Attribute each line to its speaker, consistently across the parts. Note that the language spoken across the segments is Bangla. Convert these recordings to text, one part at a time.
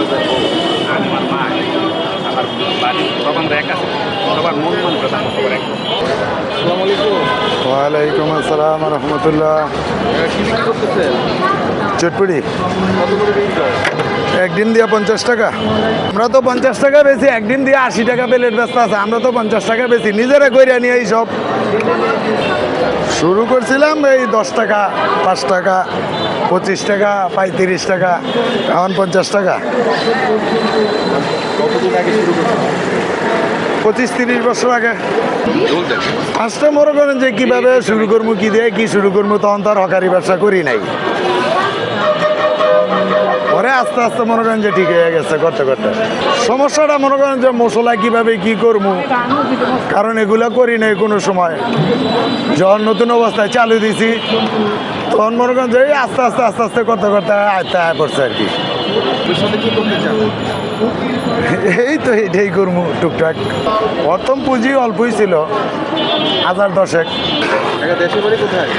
Speaker 1: আমার মা আমার বাড়ি সবার এক আছে সবার মন মন প্রধান সবার এক। আসসালামু আলাইকুম।
Speaker 2: ওয়ালাইকুম আসসালাম রহমতুল্লাহ।
Speaker 1: কি বিক্রি করতেছেন?
Speaker 2: চটপুরি
Speaker 1: কত করে বিক্রি করেন?
Speaker 2: একদিন দিয়ে 50 টাকা। আমরা তো 50 টাকা বেশি, একদিন দিয়ে 80 টাকা প্লেট ব্যস্ত আছে। আমরা তো 50 টাকা বেশি, নিজেরা কইরা নিয়ে এই সব শুরু করছিলাম এই 10 টাকা, 5 টাকা, 25 টাকা, 35 টাকা, এখন 50 টাকা।
Speaker 1: কতদিন আগে শুরু করছেন?
Speaker 2: 25-30 বছর আগে। ফার্স্টে মনে করেন যে কীভাবে শুরু করবো, কী দিয়ে কী শুরু করবো, তখন তো আর হকারি ব্যবসা করি নাই। পরে আস্তে আস্তে মনে করেন যে ঠিক হয়ে গেছে করতে করতে। সমস্যাটা মনে করেন যে মশলা কীভাবে কী করবো, কারণ এগুলা করি নাই কোনো সময়। যখন নতুন অবস্থায় চালু দিছি তখন মনে করেন যে আস্তে আস্তে আস্তে আস্তে করতে করতে আয়ত্তে আয় পড়ছে আর কি।
Speaker 1: কি করতে চান?
Speaker 2: এই তো এইটাই করবো টুকটাক। প্রথম পুঁজি অল্পই ছিল, 1010।
Speaker 1: দেশের বাড়ি কোথায়?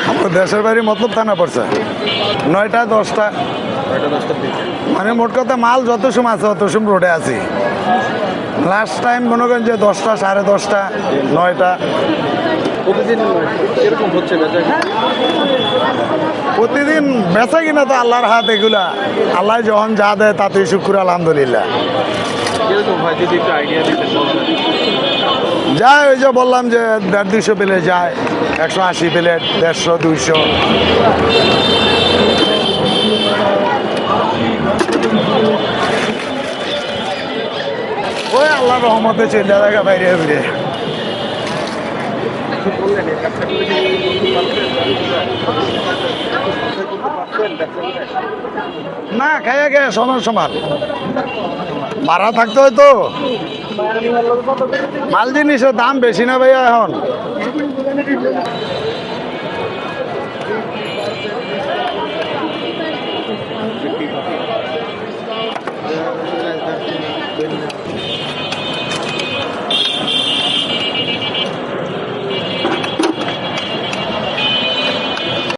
Speaker 2: আমার দেশের বাড়ি মতলব থানা পড়ছে। 9টা 10টা,
Speaker 1: 9টা-10টার দিকে।
Speaker 2: মানে মোট কথা মাল যত সময় আছে অত সময় রোডে আছি। লাস্ট টাইম মনে করেন যে 10টা, 10:30, 9টা।
Speaker 1: প্রতিদিন এরকম হচ্ছে বেচা?
Speaker 2: প্রতিদিন বেচা কিনা তো আল্লাহর হাত, এগুলা আল্লাহ যখন যা দেয় তাতেই শুক্র আলহামদুলিল্লাহ।
Speaker 1: কিরকম হয় যদি একটু আইডিয়া দিতেন?
Speaker 2: যায় ওই যে বললাম যে 150-200 প্লেট যায়, 180 প্লেট, 150-200। ওই আল্লাহ রহমতে চলে দেখা বাইরে ফিরে। না খাইয়া খাইয়া সমান সমান ভাড়া থাকতে হয় তো। মাল জিনিসের দাম বেশি না ভাইয়া এখন।